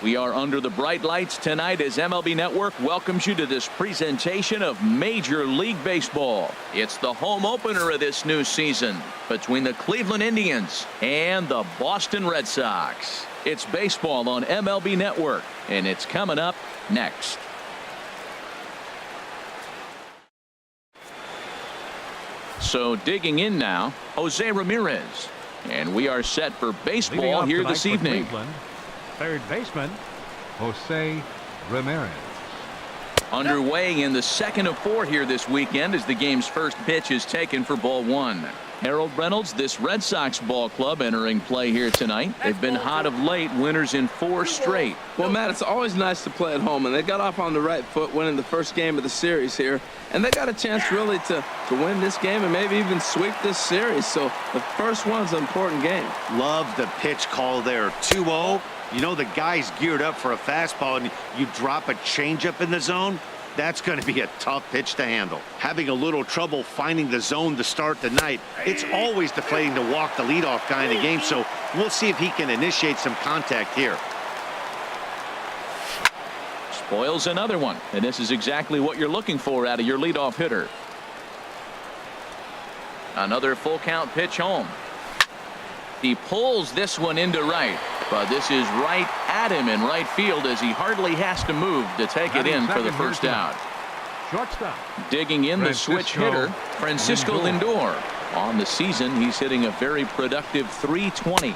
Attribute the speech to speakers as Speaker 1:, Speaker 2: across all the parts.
Speaker 1: We are under the bright lights tonight as MLB Network welcomes you to this presentation of Major League Baseball. It's the home opener of this new season between the Cleveland Indians and the Boston Red Sox. It's baseball on MLB Network, and it's coming up next. So digging in now, Jose Ramirez. And we are set for baseball here this evening.
Speaker 2: Third baseman, Jose Ramirez.
Speaker 1: Underway in the second of 4 here this weekend as the game's first pitch is taken for ball 1. Harold Reynolds, this Red Sox ball club entering play here tonight. They've been hot of late, winners in 4 straight.
Speaker 3: Well, Matt, it's always nice to play at home, and they got off on the right foot winning the first game of the series here, and they got a chance really to win this game and maybe even sweep this series. So the first one's an important game.
Speaker 4: Love the pitch call there. 2-0. You know the guy's geared up for a fastball, and you drop a changeup in the zone. That's going to be a tough pitch to handle. Having a little trouble finding the zone to start the night. It's always deflating to walk the leadoff guy in the game, so we'll see if he can initiate some contact here.
Speaker 1: Spoils another one, and this is exactly what you're looking for out of your leadoff hitter. Another full count pitch home. He pulls this one into right, but this is right at him in right field as he hardly has to move to take it in for the first out.
Speaker 2: Shortstop.
Speaker 1: Digging in the switch hitter, Francisco Lindor. On the season, he's hitting a very productive .320.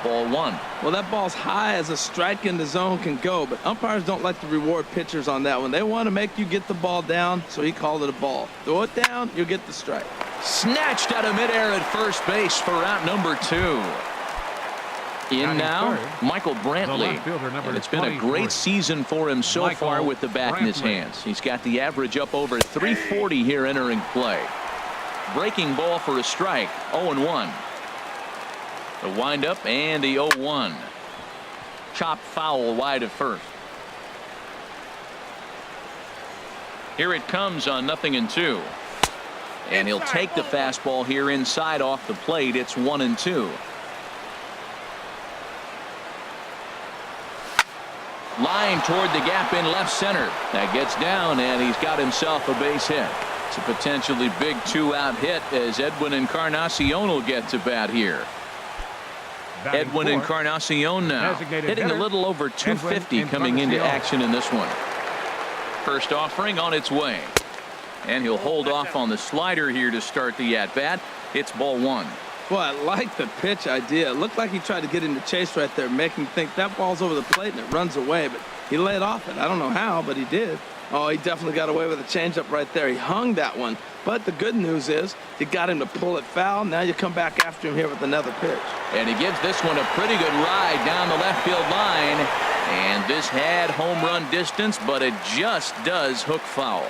Speaker 1: Ball 1.
Speaker 3: Well, that ball's high as a strike in the zone can go, but umpires don't like to reward pitchers on that one. They want to make you get the ball down, so he called it a ball. Throw it down, you'll get the strike.
Speaker 1: Snatched out of midair at first base for out number 2. In now, Michael Brantley. And it's been a great season for him so far with the bat in his hands. He's got the average up over .340 here entering play. Breaking ball for a strike. 0-1. The windup and the 0-1. Chopped foul wide of first. Here it comes on 0-2. And he'll take the fastball here inside off the plate. It's 1-2. Line toward the gap in left center. That gets down, and he's got himself a base hit. It's a potentially big 2-out hit as Edwin Encarnacion will get to bat here. Edwin Encarnacion now hitting a little over .250 coming into action in this one. First offering on its way. And he'll hold off on the slider here to start the at-bat. It's ball 1.
Speaker 3: Well, I like the pitch idea. It looked like he tried to get into chase right there, making him think that ball's over the plate and it runs away, but he laid off it. I don't know how, but he did. Oh, he definitely got away with a changeup right there. He hung that one. But the good news is he got him to pull it foul. Now you come back after him here with another pitch.
Speaker 1: And he gives this one a pretty good ride down the left field line. And this had home run distance, but it just does hook foul.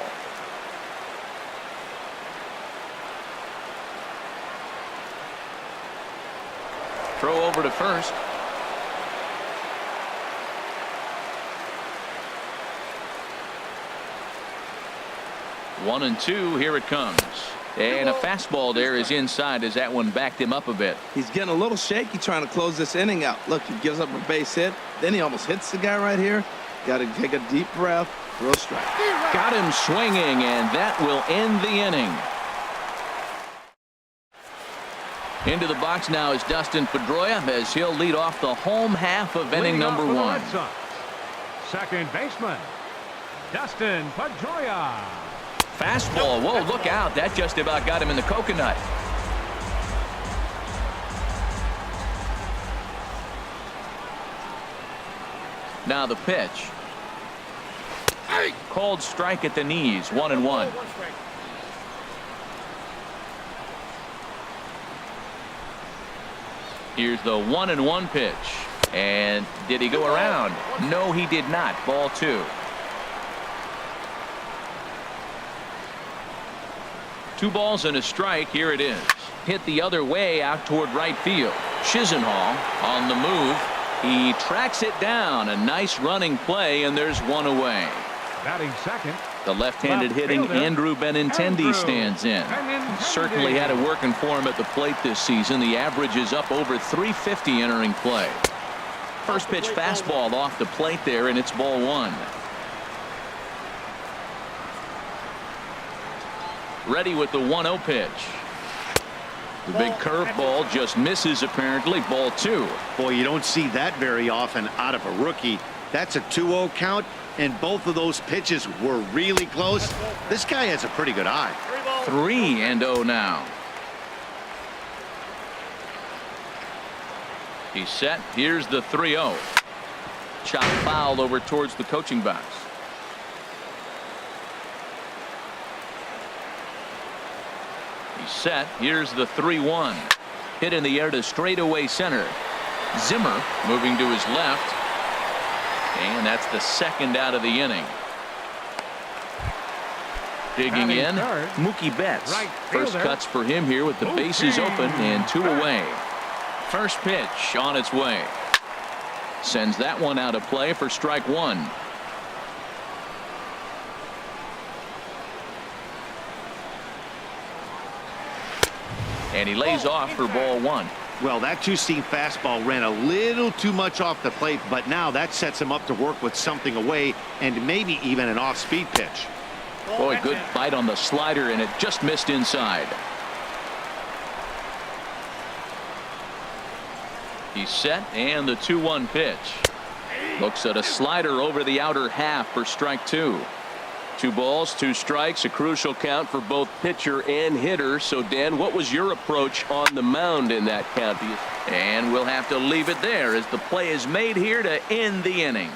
Speaker 1: Throw over to first. One and two. Here it comes. And a fastball there is inside as that one backed him up a bit.
Speaker 3: He's getting a little shaky trying to close this inning out. Look, he gives up a base hit. Then he almost hits the guy right here. Got to take a deep breath. Throw a strike.
Speaker 1: Got him swinging, and that will end the inning. Into the box now is Dustin Pedroia as he'll lead off the home half of inning number 1.
Speaker 2: Second baseman, Dustin Pedroia.
Speaker 1: Fastball. Whoa, look out. That just about got him in the coconut. Now the pitch. Called strike at the knees. 1-1. Here's the 1-1 pitch. And did he go around? No, he did not. Ball 2. 2 balls and a strike. Here it is. Hit the other way out toward right field. Chisenhall on the move. He tracks it down. A nice running play, and there's one away.
Speaker 2: Batting second.
Speaker 1: The left-handed hitting Andrew Benintendi stands in. Certainly had it working for him at the plate this season. The average is up over .350 entering play. First pitch fastball off the plate there, and it's ball one. Ready with the 1-0 pitch. The big curveball just misses, apparently. Ball two.
Speaker 4: Boy, you don't see that very often out of a rookie. That's a 2-0 count, and both of those pitches were really close. This guy has a pretty good eye.
Speaker 1: 3-0 now. He's set. Here's the 3-0. Chop foul over towards the coaching box. He's set. Here's the 3-1. Hit in the air to straightaway center. Zimmer moving to his left. And that's the second out of the inning. Digging in, Mookie Betts. First cuts for him here with the bases open and 2 away. First pitch on its way. Sends that one out of play for strike one. And he lays off for ball one.
Speaker 4: Well, that two-seam fastball ran a little too much off the plate, but now that sets him up to work with something away and maybe even an off-speed pitch.
Speaker 1: Boy, good bite on the slider, and it just missed inside. He's set, and the 2-1 pitch. Looks at a slider over the outer half for strike two. 2 balls, 2 strikes, a crucial count for both pitcher and hitter. So, Dan, what was your approach on the mound in that count? And we'll have to leave it there as the play is made here to end the inning.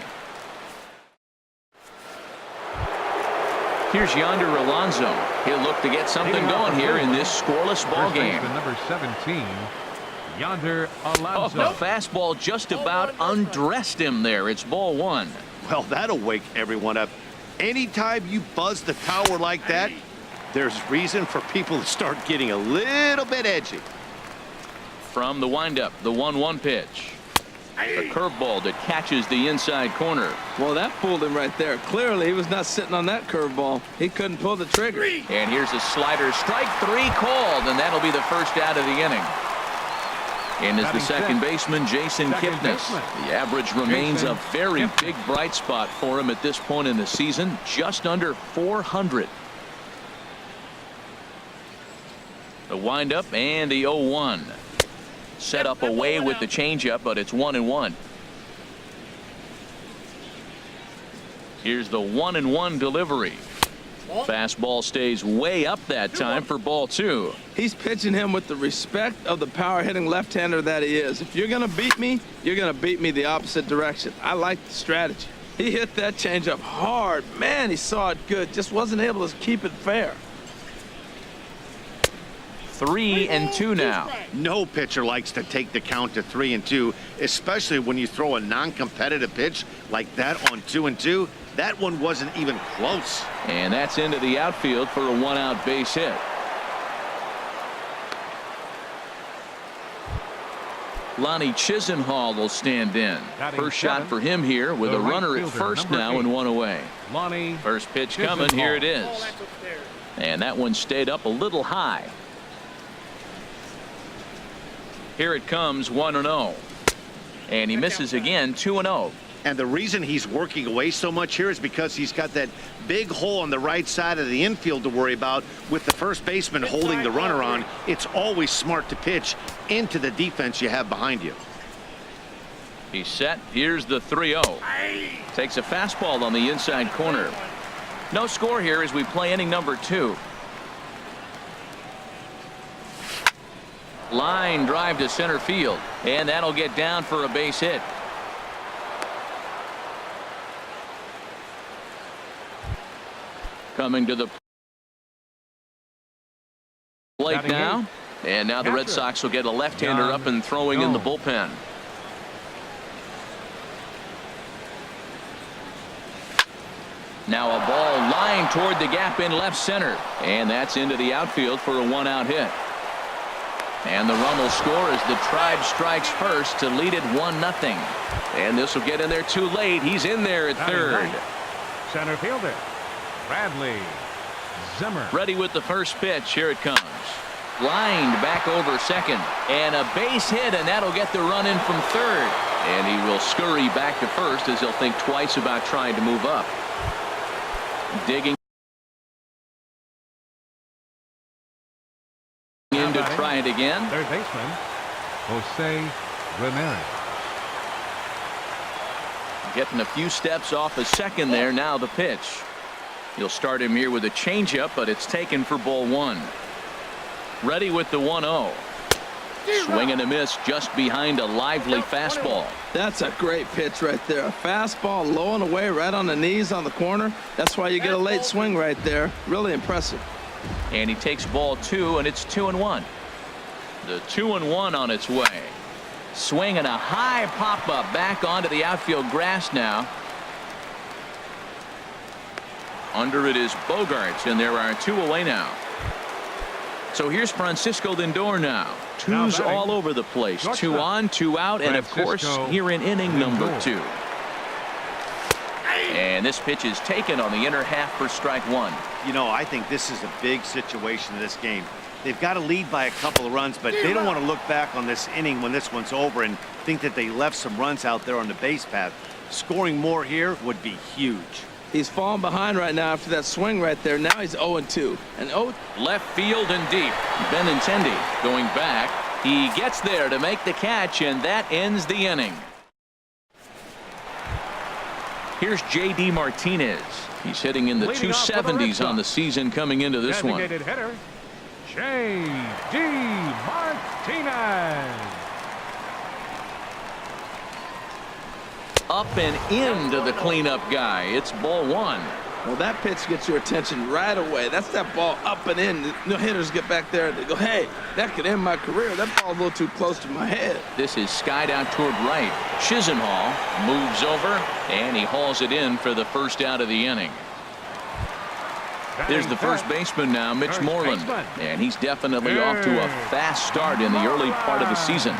Speaker 1: Here's Yonder Alonso. He'll look to get something going here in this scoreless ball game.
Speaker 2: Number 17, Yonder Alonso.
Speaker 1: The fastball just about undressed him there. It's ball one.
Speaker 4: Well, that'll wake everyone up. Anytime you buzz the tower like that, there's reason for people to start getting a little bit edgy.
Speaker 1: From the windup, the 1-1 pitch. A curveball that catches the inside corner.
Speaker 3: Well, that fooled him right there. Clearly, he was not sitting on that curveball. He couldn't pull the trigger.
Speaker 1: And here's a slider. Strike three called, and that'll be the first out of the inning. And is the second baseman, Jason Kipnis. The average remains a very big bright spot for him at this point in the season, just under 400. The windup and the 0-1. Set up away with the changeup, but it's 1-1. Here's the 1-1 delivery. Fastball stays way up that time for ball two.
Speaker 3: He's pitching him with the respect of the power hitting left-hander that he is. If you're going to beat me, you're going to beat me the opposite direction. I like the strategy. He hit that changeup hard. Man, he saw it good. Just wasn't able to keep it fair.
Speaker 1: 3-2 now.
Speaker 4: No pitcher likes to take the count to 3-2, especially when you throw a non-competitive pitch like that on 2-2. That one wasn't even close.
Speaker 1: And that's into the outfield for a 1-out base hit. Lonnie Chisenhall will stand in. First shot for him here with a runner at first now and 1 away. First pitch coming. Here it is. And that one stayed up a little high. Here it comes, 1-0. And he misses again, 2-0.
Speaker 4: And the reason he's working away so much here is because he's got that big hole on the right side of the infield to worry about with the first baseman holding the runner on. It's always smart to pitch into the defense you have behind you.
Speaker 1: He's set. Here's the 3-0. Takes a fastball on the inside corner. No score here as we play inning number 2. Line drive to center field, and that'll get down for a base hit. Coming to the plate now, and now the Red Sox will get a left-hander up and throwing in the bullpen. Now a ball lined toward the gap in left center, and that's into the outfield for a 1-out hit. And the run will score as the Tribe strikes first to lead it 1-0. And this will get in there too late. He's in there at third.
Speaker 2: Center fielder Bradley Zimmer.
Speaker 1: Ready with the first pitch. Here it comes. Lined back over second. And a base hit, and that'll get the run in from third. And he will scurry back to first as he'll think twice about trying to move up. Digging in to try it again.
Speaker 2: Third baseman, Jose Ramirez.
Speaker 1: Getting a few steps off a second there. Now the pitch. You'll start him here with a changeup, but it's taken for ball one. Ready with the 1-0. Swing and a miss just behind a lively fastball.
Speaker 3: That's a great pitch right there. A fastball low and away right on the knees on the corner. That's why you get a late swing right there. Really impressive.
Speaker 1: And he takes ball two, and it's 2-1. The 2-1 on its way. Swing and a high pop up back onto the outfield grass now. Under it is Bogarts, and there are two away now. So here's Francisco Lindor now. Two's all over the place.
Speaker 2: Shortstop.
Speaker 1: 2 on, 2 out, and of course here in inning number 2. And this pitch is taken on the inner half for strike one.
Speaker 4: You know, I think this is a big situation in this game. They've got to lead by a couple of runs, but they don't want to look back on this inning when this one's over and think that they left some runs out there on the base path. Scoring more here would be huge.
Speaker 3: He's falling behind right now after that swing right there. Now he's 0-2. And
Speaker 1: left field and deep. Benintendi going back. He gets there to make the catch, and that ends the inning. Here's J.D. Martinez. He's hitting in the 270s on the season coming into this one.
Speaker 2: Designated hitter, J.D. Martinez.
Speaker 1: Up and into the cleanup guy. It's ball one.
Speaker 3: Well, that pitch gets your attention right away. That's that ball up and in. The hitters get back there and they go, hey, that could end my career. That ball's a little too close to my head.
Speaker 1: This is skied out toward right. Chisenhall moves over, and he hauls it in for the first out of the inning. There's the first baseman now, Mitch Moreland. And he's definitely off to a fast start in the early part of the season.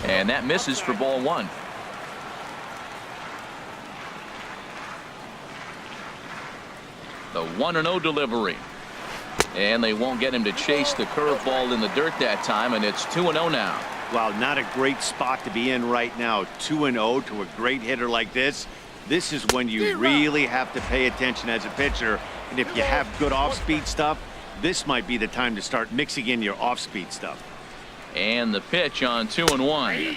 Speaker 1: And that misses for ball one. The 1-0 delivery. And they won't get him to chase the curveball in the dirt that time, and it's 2-0 now.
Speaker 4: Wow, not a great spot to be in right now. 2-0 to a great hitter like this. This is when you really have to pay attention as a pitcher. And if you have good off-speed stuff, this might be the time to start mixing in your off-speed stuff.
Speaker 1: And the pitch on 2-1.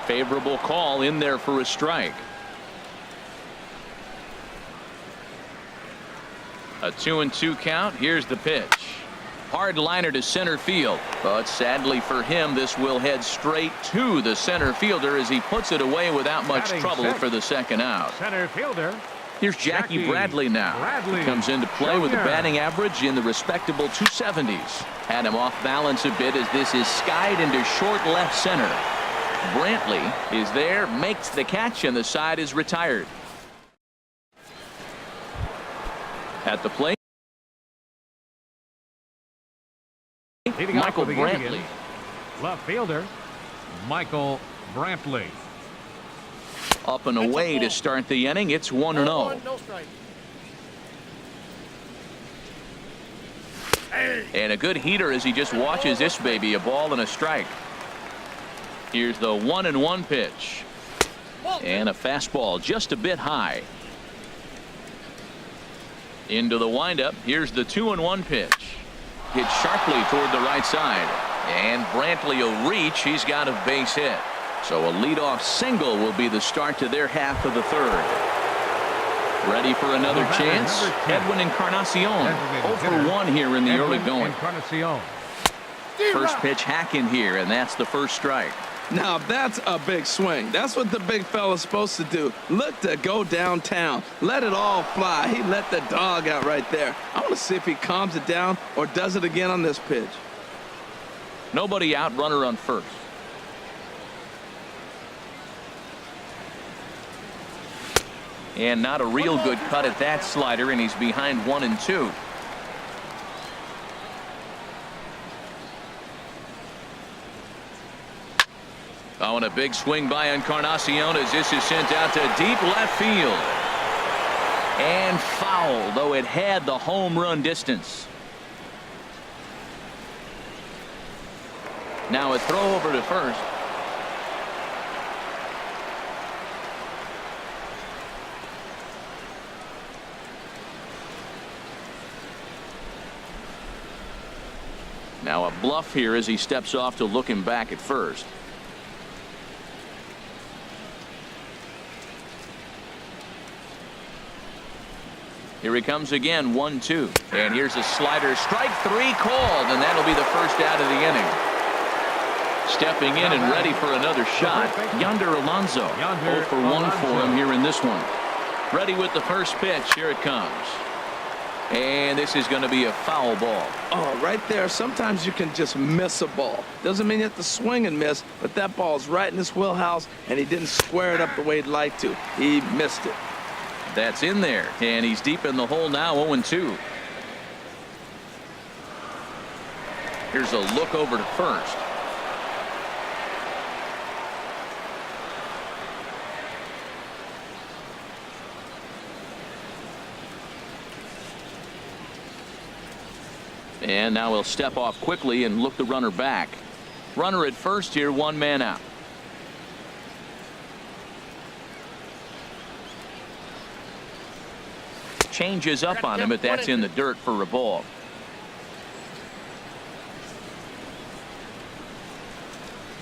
Speaker 1: Favorable call in there for a strike. A 2-2 count. Here's the pitch. Hard liner to center field, but sadly for him, this will head straight to the center fielder as he puts it away without much trouble for the second out.
Speaker 2: Center fielder.
Speaker 1: Here's Jackie Bradley now. He comes into play with a batting average in the respectable 270s. Had him off balance a bit as this is skied into short left center. Brantley is there, makes the catch, and the side is retired. At the plate, Michael Brantley.
Speaker 2: Left fielder, Michael Brantley.
Speaker 1: Up and away to start the inning. It's 1-0. And a good heater as he just watches this baby, a ball and a strike. Here's the 1-1 pitch. And a fastball just a bit high. Into the windup. Here's the 2-1 pitch. Hit sharply toward the right side. And Brantley will reach. He's got a base hit. So a leadoff single will be the start to their half of the third. Ready for another chance? Edwin Encarnacion. 0-for-1 here in the early going. First pitch hacking here, and that's the first strike.
Speaker 3: Now that's a big swing. That's what the big fella's supposed to do. Look to go downtown. Let it all fly. He let the dog out right there. I want to see if he calms it down or does it again on this pitch.
Speaker 1: Nobody out, runner on first. And not a real good cut at that slider, and he's behind 1-2. Oh, and a big swing by Encarnacion as this is sent out to deep left field. And foul, though it had the home run distance. Now a throw over to first. Now a bluff here as he steps off to look him back at first. Here he comes again, 1-2. And here's a slider. Strike three called, and that'll be the first out of the inning. Stepping in and ready for another shot, Yonder Alonso. 0 for 1 for him here in this one. Ready with the first pitch. Here it comes. And this is going to be a foul ball.
Speaker 3: Oh, right there. Sometimes you can just miss a ball. Doesn't mean you have to swing and miss, but that ball's right in his wheelhouse, and he didn't square it up the way he'd like to. He missed it.
Speaker 1: That's in there, and he's deep in the hole now, 0-2. Here's a look over to first. And now he'll step off quickly and look the runner back. Runner at first here, 1 man out. Changes up on him, but that's in the dirt for a ball.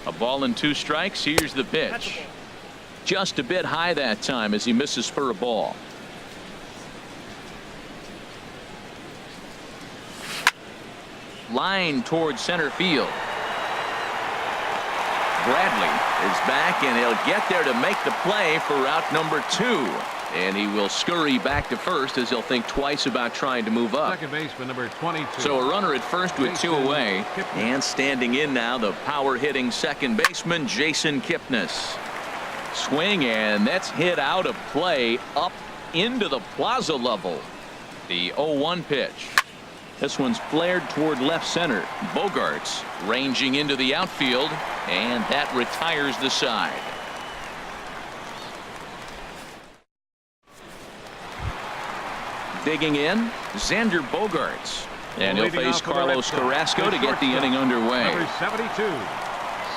Speaker 1: A ball and 2 strikes. Here's the pitch. Just a bit high that time as he misses for a ball. Line towards center field. Bradley is back, and he'll get there to make the play for out number 2. And he will scurry back to first as he'll think twice about trying to move up.
Speaker 2: Second baseman number 22.
Speaker 1: So a runner at first with 2 away. And standing in now, the power hitting second baseman, Jason Kipnis. Swing, and that's hit out of play up into the plaza level. The 0-1 pitch. This one's flared toward left center. Bogarts ranging into the outfield, and that retires the side. Digging in, Xander Bogarts. And he'll face Carlos Carrasco to get the inning underway.
Speaker 2: Number 72,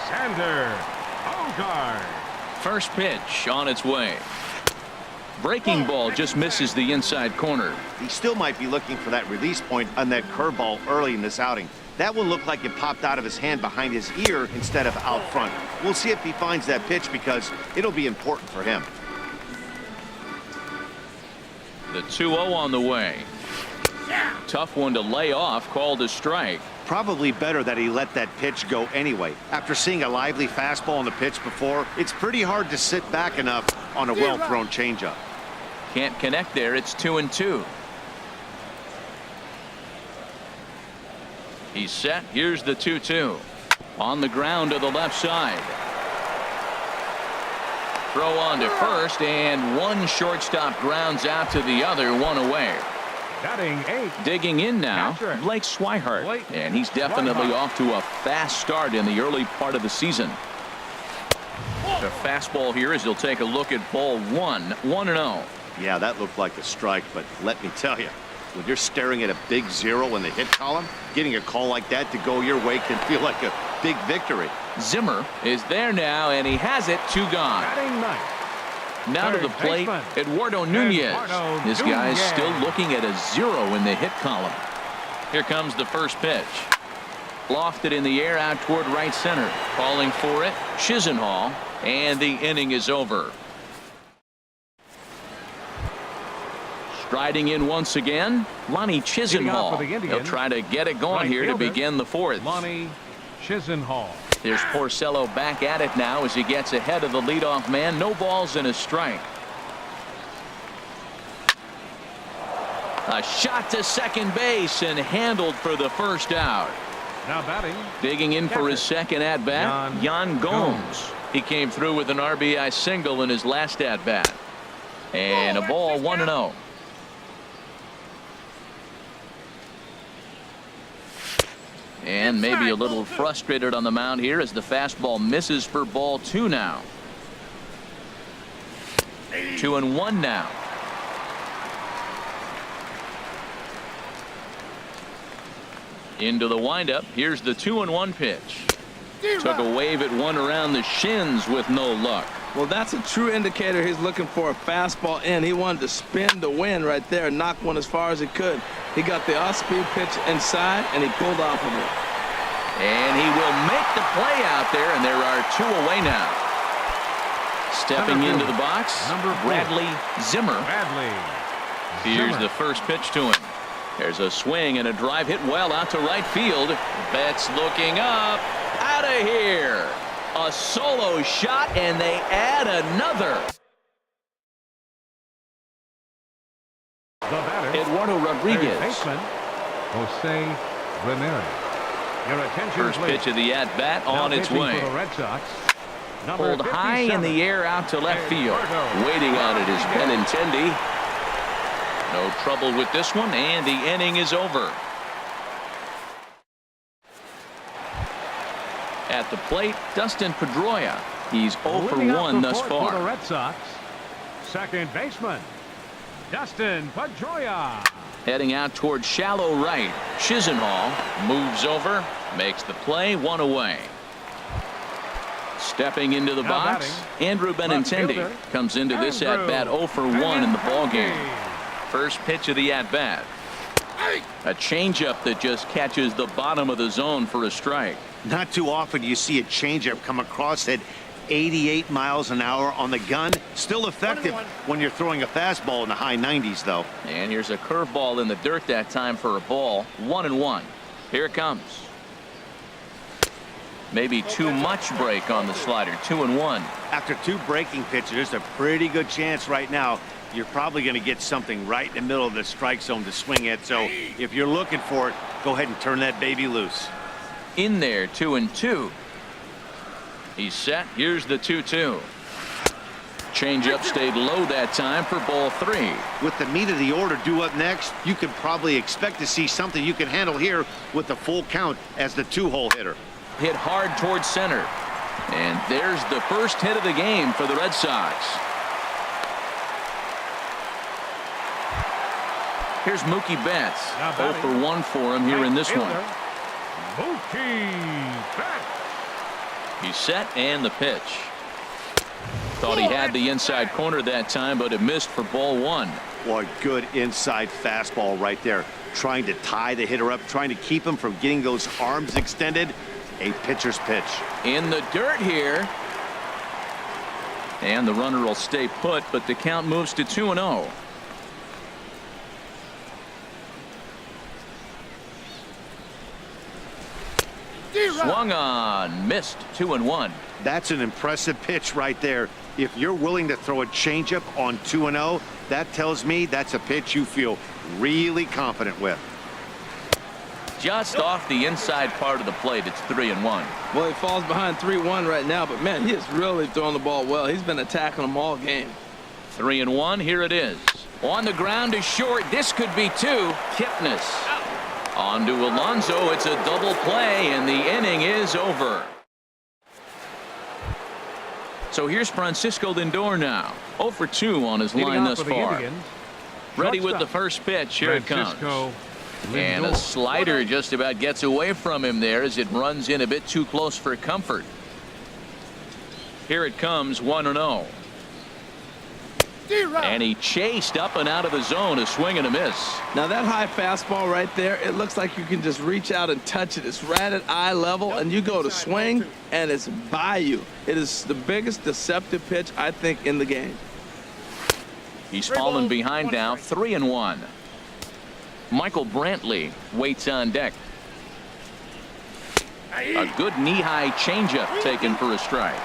Speaker 2: Xander Bogaerts.
Speaker 1: First pitch on its way. Breaking ball just misses the inside corner.
Speaker 4: He still might be looking for that release point on that curveball early in this outing. That one looked like it popped out of his hand behind his ear instead of out front. We'll see if he finds that pitch because it'll be important for him.
Speaker 1: The 2-0 on the way. Tough one to lay off, called a strike.
Speaker 4: Probably better that he let that pitch go anyway. After seeing a lively fastball on the pitch before, it's pretty hard to sit back enough on a well-thrown changeup.
Speaker 1: Can't connect there. It's 2-2. He's set. Here's the 2-2. On the ground to the left side. Throw on to first, and one shortstop grounds out to the other, 1 away.
Speaker 2: Batting 8.
Speaker 1: Digging in now,
Speaker 2: Catcher.
Speaker 1: Blake Swihart.
Speaker 2: Blake
Speaker 1: and he's definitely
Speaker 2: Swihart.
Speaker 1: off to a fast start in the early part of the season. The fastball here as he'll take a look at ball 1, 1-0.
Speaker 4: Yeah, that looked like a strike, but let me tell you, when you're staring at a big 0 in the hit column, getting a call like that to go your way can feel like a big victory.
Speaker 1: Zimmer is there now, and he has it. 2 gone.
Speaker 2: Batting 9.
Speaker 1: Now to the plate, Eduardo Nunez. This guy's still looking at a 0 in the hit column. Here comes the first pitch. Lofted in the air out toward right center. Calling for it, Chisenhall, and the inning is over. Striding in once again, Lonnie Chisenhall. He'll try to get it going here to begin the 4th.
Speaker 2: Lonnie Chisenhall.
Speaker 1: There's Porcello back at it now as he gets ahead of the leadoff man. No balls and a strike. A shot to second base and handled for the first out.
Speaker 2: Now batting.
Speaker 1: Digging in for his second at bat, Yan Gomes. He came through with an RBI single in his last at bat. And a ball, 1-0. And maybe a little frustrated on the mound here as the fastball misses for ball 2 now. 2-1 now. Into the windup. Here's the 2-1 pitch. Took a wave at one around the shins with no luck.
Speaker 3: Well, that's a true indicator he's looking for a fastball in. He wanted to spin the wind right there and knock one as far as he could. He got the off-speed pitch inside, and he pulled off of it.
Speaker 1: And he will make the play out there, and there are 2 away now. Stepping into the box, Bradley Zimmer. Here's the first pitch to him. There's a swing and a drive hit well out to right field. Betts looking up. Out of here. A solo shot, and they add another.
Speaker 2: The batter,
Speaker 1: Eduardo Rodriguez.
Speaker 2: baseman, Jose Ramirez. Your attention,
Speaker 1: First
Speaker 2: please.
Speaker 1: pitch of the at-bat
Speaker 2: Now
Speaker 1: on its
Speaker 2: pitching
Speaker 1: way.
Speaker 2: for the Red Sox, number
Speaker 1: Pulled high in
Speaker 2: 57,
Speaker 1: the air out to left field.
Speaker 2: Eduardo
Speaker 1: Waiting on it is Benintendi. No trouble with this one, and the inning is over. At the plate, Dustin Pedroia. He's 0 for
Speaker 2: Moving up
Speaker 1: 1
Speaker 2: the
Speaker 1: thus
Speaker 2: fourth for the
Speaker 1: far.
Speaker 2: Red Sox, second baseman, Dustin Pedroia.
Speaker 1: Heading out towards shallow right. Chisenhall moves over, makes the play, 1 away. Stepping into the
Speaker 2: Now
Speaker 1: box, Andrew Benintendi
Speaker 2: fielder,
Speaker 1: comes into this
Speaker 2: Andrew
Speaker 1: at-bat 0 for 1 in the ballgame.
Speaker 2: Benintendi.
Speaker 1: First pitch of the at-bat. A changeup that just catches the bottom of the zone for a strike.
Speaker 4: Not too often you see a changeup come across at 88 miles an hour on the gun. Still effective when you're throwing a fastball in the high 90s, though.
Speaker 1: And here's a curveball in the dirt that time for a ball. 1-1. Here it comes. Maybe too much break on the slider. 2-1.
Speaker 4: After 2 breaking pitches, there's a pretty good chance right now you're probably going to get something right in the middle of the strike zone to swing at. So if you're looking for it, go ahead and turn that baby loose.
Speaker 1: In there, 2-2. He's set. Here's the 2-2. Changeup stayed low that time for ball 3.
Speaker 4: With the meat of the order due up next, you can probably expect to see something you can handle here with the full count as the 2-hole hitter.
Speaker 1: Hit hard towards center. And there's the first hit of the game for the Red Sox. Here's Mookie Betts. 0 for 1 for him here in this one.
Speaker 2: Mookie Betts.
Speaker 1: He's set, and the pitch. Thought he had the inside corner that time, but it missed for ball 1.
Speaker 4: Boy, good inside fastball right there. Trying to tie the hitter up, trying to keep him from getting those arms extended. A pitcher's pitch.
Speaker 1: In the dirt here. And the runner will stay put, but the count moves to 2-0. Swung on, missed. 2-1.
Speaker 4: That's an impressive pitch right there. If you're willing to throw a changeup on 2-0, that tells me that's a pitch you feel really confident with.
Speaker 1: Just off the inside part of the plate. It's 3-1.
Speaker 3: Well, he falls behind 3-1 right now, but man, he is really throwing the ball well. He's been attacking them all game.
Speaker 1: 3-1. Here it is. On the ground to short. This could be 2. Kipnis. On to Alonso. It's a double play, and the inning is over. So here's Francisco Lindor now. 0 for 2 on his line thus far. Ready with the first pitch. Here it comes. And a slider just about gets away from him there as it runs in a bit too close for comfort. Here it comes, 1-0. And he chased up and out of the zone, a swing and a miss.
Speaker 3: Now that high fastball right there, it looks like you can just reach out and touch it. It's right at eye level, and you go to swing, and it's by you. It is the biggest deceptive pitch, I think, in the game.
Speaker 1: He's fallen behind now, 3-1. Michael Brantley waits on deck. A good knee-high changeup taken for a strike.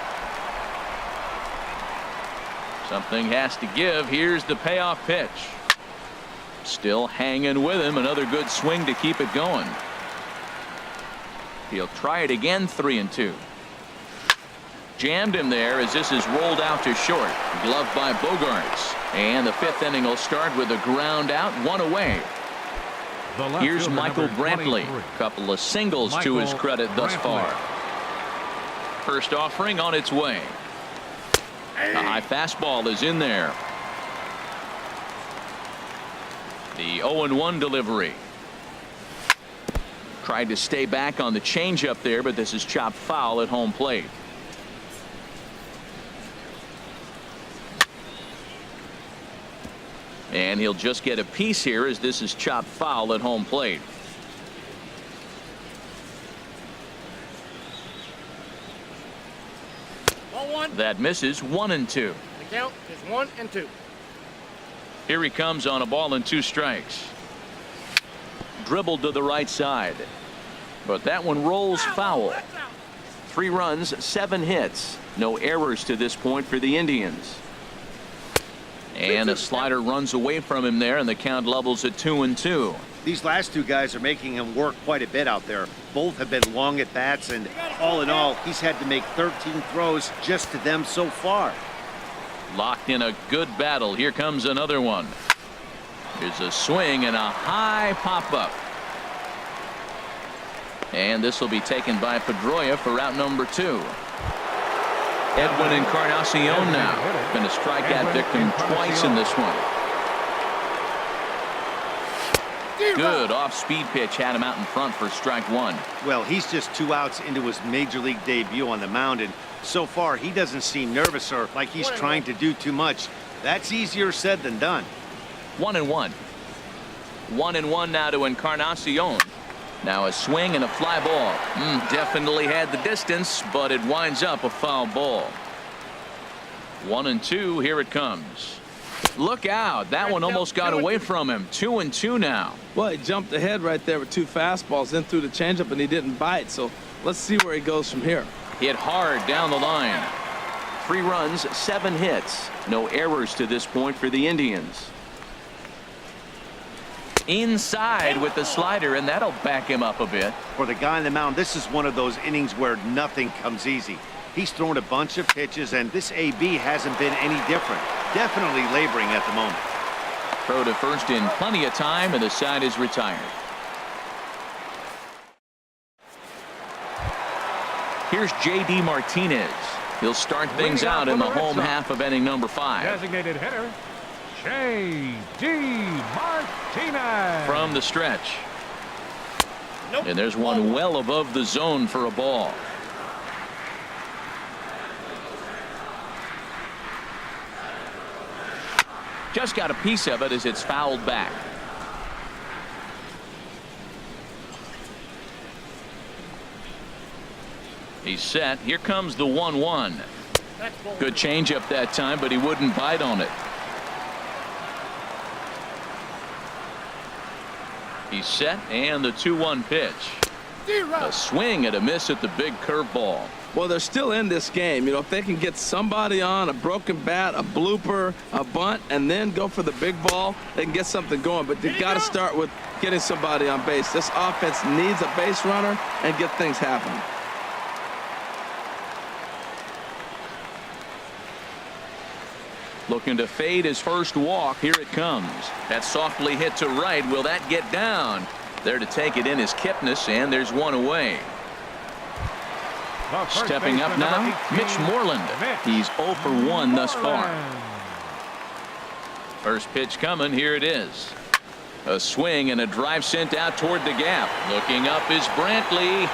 Speaker 1: Something has to give. Here's the payoff pitch. Still hanging with him. Another good swing to keep it going. He'll try it again. 3-2. Jammed him there as this is rolled out to short. Gloved by Bogarts. And the 5th inning will start with a ground out, 1 away. Here's Michael Brantley. Couple of singles to his credit thus far. First offering on its way. A high fastball is in there. The 0-1 delivery. Tried to stay back on the changeup there, but this is chopped foul at home plate. And he'll just get a piece here as this is chopped foul at home plate. That misses. 1-2.
Speaker 5: The count is 1-2.
Speaker 1: Here he comes on a ball and 2 strikes. Dribbled to the right side, but that one rolls foul. 3 runs, 7 hits, no errors to this point for the Indians. And a slider runs away from him there, and the count levels at 2-2.
Speaker 4: These last 2 guys are making him work quite a bit out there. Both have been long at bats, and all in all, he's had to make 13 throws just to them so far.
Speaker 1: Locked in a good battle. Here comes another one. Here's a swing and a high pop-up. And this will be taken by Pedroia for out number 2. Edwin Encarnacion now. Been a strikeout victim twice in this one. Good off-speed pitch had him out in front for strike 1.
Speaker 4: Well, he's just 2 outs into his major league debut on the mound, and so far he doesn't seem nervous or like he's trying to do too much. That's easier said than done.
Speaker 1: 1-1. 1-1 now to Encarnacion. Now a swing and a fly ball. Definitely had the distance, but it winds up a foul ball. 1-2. Here it comes. Look out. That one almost got away from him. 2-2 now.
Speaker 3: Well, he jumped ahead right there with 2 fastballs, then threw the changeup, and he didn't bite. So let's see where he goes from here.
Speaker 1: Hit hard down the line. 3 runs, 7 hits. No errors to this point for the Indians. Inside with the slider, and that'll back him up a bit.
Speaker 4: For the guy on the mound, this is one of those innings where nothing comes easy. He's thrown a bunch of pitches, and this AB hasn't been any different. Definitely laboring at the moment.
Speaker 1: Throw to first in plenty of time, and the side is retired. Here's J.D. Martinez. He'll start things out in the home half of inning number 5.
Speaker 2: Designated hitter, J.D. Martinez.
Speaker 1: From the stretch. And there's one well above the zone for a ball. Just got a piece of it as it's fouled back. He's set. Here comes the 1-1. Good changeup that time, but he wouldn't bite on it. He's set, and the 2-1 pitch. A swing and a miss at the big curveball.
Speaker 3: Well, they're still in this game. You know, if they can get somebody on, a broken bat, a blooper, a bunt, and then go for the big ball, they can get something going. But they've got to start with getting somebody on base. This offense needs a base runner and get things happening.
Speaker 1: Looking to fade his first walk. Here it comes. That softly hit to right. Will that get down? There to take it in is Kipnis, and there's one away. Stepping up now, Mitch Moreland. He's 0 for 1 thus far. First pitch coming. Here it is. A swing and a drive sent out toward the gap. Looking up is Brantley.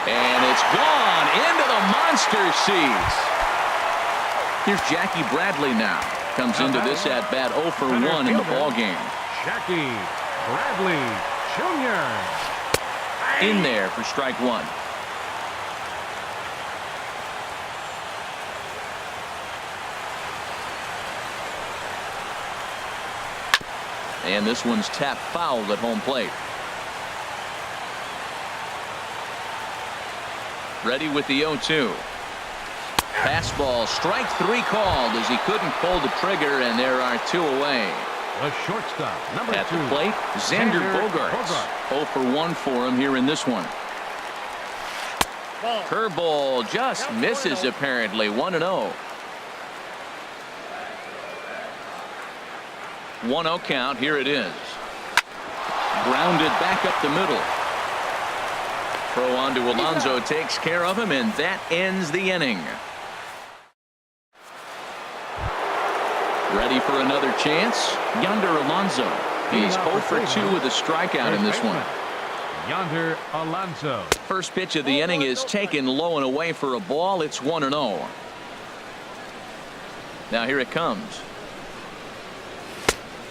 Speaker 1: And it's gone into the monster seats. Here's Jackie Bradley now. Comes into this at bat 0 for 1 in the ball game.
Speaker 2: Jackie Bradley Jr.
Speaker 1: In there for strike 1. And this one's tapped foul at home plate. Ready with the 0-2. Fastball, strike 3 called as he couldn't pull the trigger, and there are 2 away.
Speaker 2: The shortstop, number 2.
Speaker 1: At the plate, Xander Bogaerts. 0 for 1 for him here in this one. Curveball just misses apparently. 1-0. 1-0 count. Here it is. Grounded back up the middle. Throw on to Alonso takes care of him, and that ends the inning. Ready for another chance? Yonder Alonso. He's 0 for 2 with a strikeout in this one.
Speaker 2: Yonder Alonso.
Speaker 1: First pitch of the inning is taken low and away for a ball. It's 1-0. Now here it comes.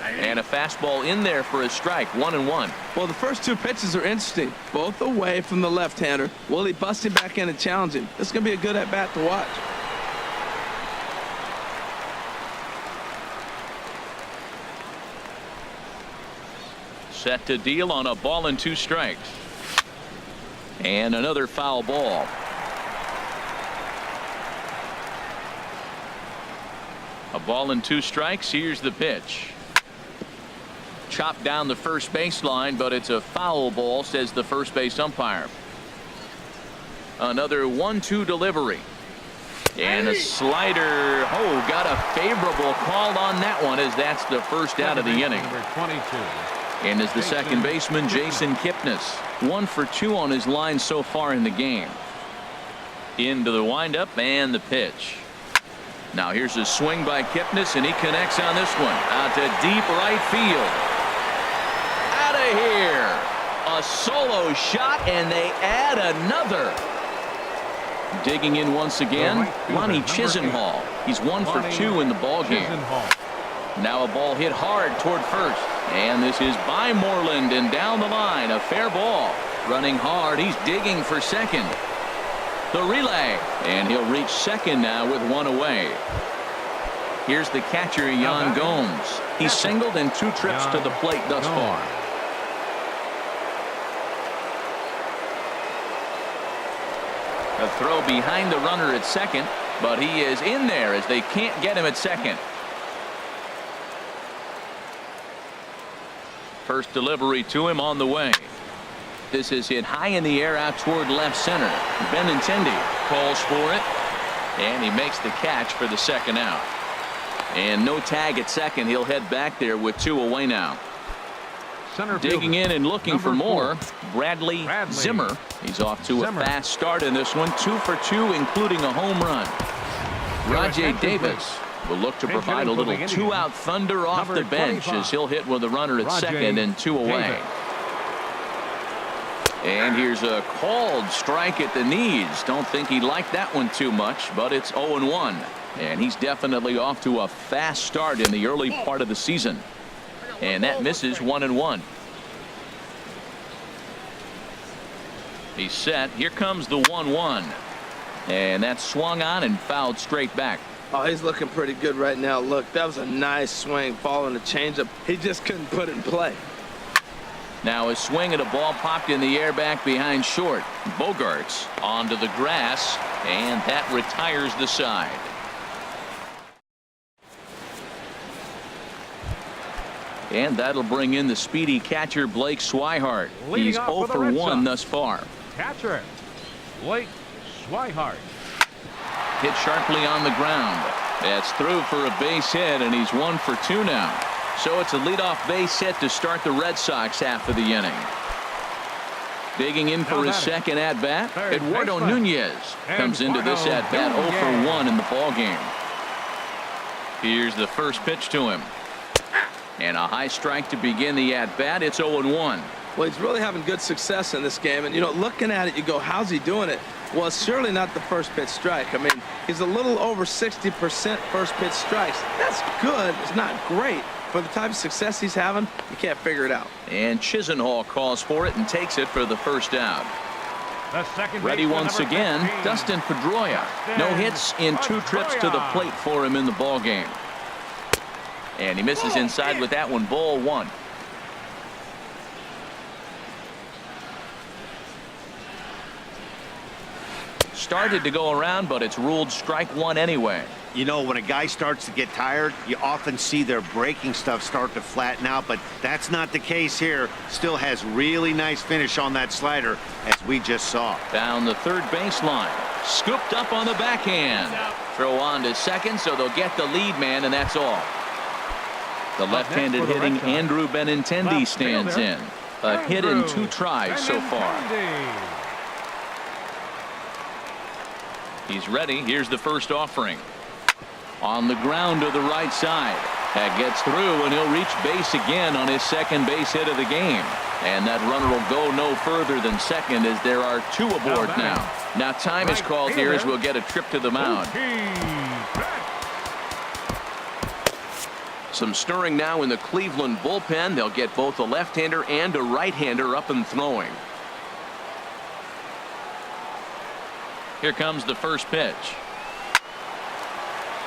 Speaker 1: And a fastball in there for a strike. 1-1.
Speaker 3: Well, the first two pitches are interesting. Both away from the left-hander. Will he bust him back in and challenge him? This is going to be a good at-bat to watch.
Speaker 1: Set to deal on a ball and 2 strikes. And another foul ball. A ball and 2 strikes. Here's the pitch. Chopped down the first baseline, but it's a foul ball, says the first base umpire. Another 1-2 delivery. And a slider. Oh, got a favorable call on that one, as that's the first out of the inning.
Speaker 2: Number 22.
Speaker 1: And is the second baseman, Jason Kipnis. 1 for 2 on his line so far in the game. Into the windup and the pitch. Now here's a swing by Kipnis, and he connects on this one. Out to deep right field. Out of here. A solo shot, and they add another. Digging in once again, Ronnie Chisenhall. He's 1 for 2 in the ballgame. Now a ball hit hard toward first. And this is by Moreland, and down the line, a fair ball. Running hard, he's digging for second. The relay, and he'll reach second now with 1 away. Here's the catcher, Yan Gomes. He's singled in 2 trips to the plate thus far. A throw behind the runner at second, but he is in there as they can't get him at second. First delivery to him on the way. This is hit high in the air out toward left center. Benintendi calls for it, and he makes the catch for the second out. And no tag at second. He'll head back there with 2 away now. Digging in and looking for more, Bradley Zimmer. He's off to a fast start in this one. 2 for 2, including a home run. Rajay Davis will look to provide a little 2-out thunder off the bench as he'll hit with a runner at second and 2 away. And here's a called strike at the knees. Don't think he liked that one too much, but it's 0-1. And he's definitely off to a fast start in the early part of the season. And that misses 1-1. He's set. Here comes the 1-1. And that's swung on and fouled straight back.
Speaker 3: Oh, he's looking pretty good right now. Look, that was a nice swing following the changeup. He just couldn't put it in play.
Speaker 1: Now a swing at a ball popped in the air back behind short. Bogarts onto the grass, and that retires the side. And that'll bring in the speedy catcher Blake Swihart. He's 0 for 1 thus far.
Speaker 2: Catcher Blake Swihart.
Speaker 1: Hit sharply on the ground. That's through for a base hit, and he's 1 for 2 now. So it's a leadoff base hit to start the Red Sox half of the inning. Digging in for his second at-bat, Eduardo Nunez comes into this at-bat 0 for 1 in the ballgame. Here's the first pitch to him. And a high strike to begin the at-bat. It's 0-1.
Speaker 3: Well, he's really having good success in this game. And, you know, looking at it, you go, how's he doing it? Well, it's surely not the first pitch strike. I mean, he's a little over 60% first pitch strikes. That's good. It's not great. For the type of success he's having, you can't figure it out.
Speaker 1: And Chisenhall calls for it and takes it for the first out. Ready once again, Dustin Pedroia. No hits in 2 trips to the plate for him in the ballgame. And he misses inside with that one. Ball 1. Started to go around, but it's ruled strike 1 anyway.
Speaker 4: You know, when a guy starts to get tired, you often see their breaking stuff start to flatten out, but that's not the case here. Still has really nice finish on that slider, as we just saw.
Speaker 1: Down the third baseline. Scooped up on the backhand. Throw on to second, so they'll get the lead man, and that's all. The left-handed hitting Andrew Benintendi stands in. A hit in 2 tries so far. He's ready. Here's the first offering. On the ground to the right side. That gets through, and he'll reach base again on his second base hit of the game. And that runner will go no further than second as there are 2 aboard now. Now time is called here as we'll get a trip to the mound. Some stirring now in the Cleveland bullpen. They'll get both a left-hander and a right-hander up and throwing. Here comes the first pitch.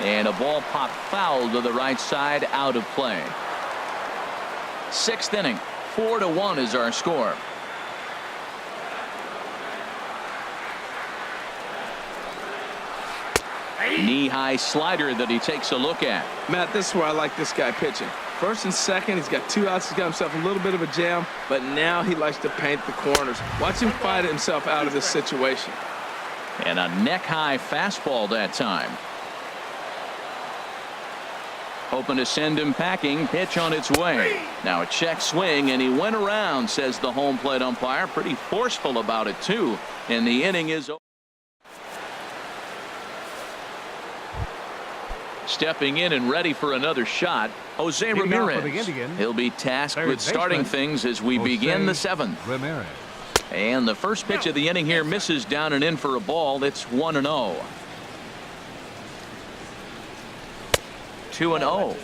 Speaker 1: And a ball popped foul to the right side, out of play. 6th inning, 4-1 is our score. Knee-high slider that he takes a look at.
Speaker 3: Matt, this is where I like this guy pitching. First and second, he's got 2 outs. He's got himself a little bit of a jam, but now he likes to paint the corners. Watch him fight himself out of this situation.
Speaker 1: And a neck-high fastball that time. Hoping to send him packing. Pitch on its way. Now a check swing, and he went around, says the home plate umpire. Pretty forceful about it, too. And the inning is over. Stepping in and ready for another shot, Jose Ramirez. He'll be tasked with starting things as we begin the 7th. And the first pitch of the inning here misses down and in for a ball. It's 1-0. 2-0.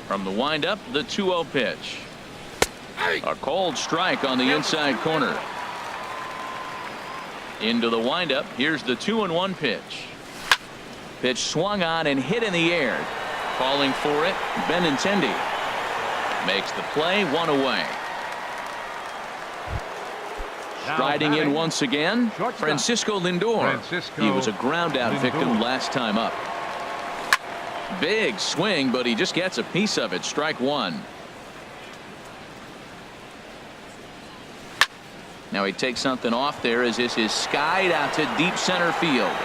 Speaker 1: From the windup, the 2-0 pitch. A cold strike on the inside corner. Into the windup. Here's the 2-1 pitch. Pitch swung on and hit in the air. Calling for it, Benintendi. Makes the play, 1 away. Striding in once again, Francisco Lindor. He was a ground out victim last time up. Big swing, but he just gets a piece of it. Strike 1. Now he takes something off there as this is skied out to deep center field.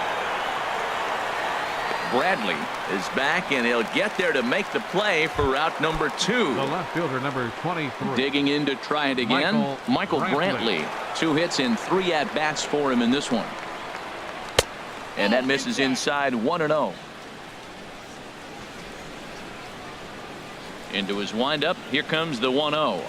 Speaker 1: Bradley is back, and he'll get there to make the play for route number 2.
Speaker 2: The left fielder, number 23.
Speaker 1: Digging in to try it again. Michael Brantley. 2 hits and 3 at-bats for him in this one. And that misses inside. 1-0. Into his windup. Here comes the 1-0.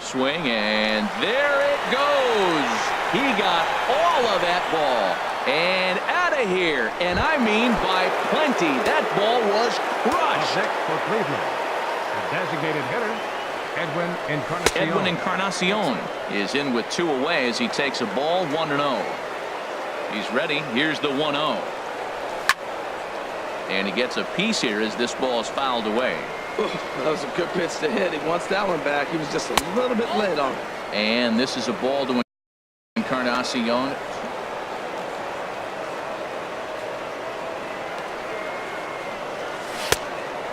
Speaker 1: Swing, and there it goes. He got all of that ball and out of here, and I mean by plenty. That ball was crushed.
Speaker 2: For Cleveland, the designated hitter,
Speaker 1: Edwin Encarnacion is in with 2 away as he takes a ball. 1-0. He's ready. Here's the 1-0, and he gets a piece here as this ball is fouled away.
Speaker 3: That was a good pitch to hit. He wants that one back. He was just a little bit late on it.
Speaker 1: And this is a ball to Encarnacion.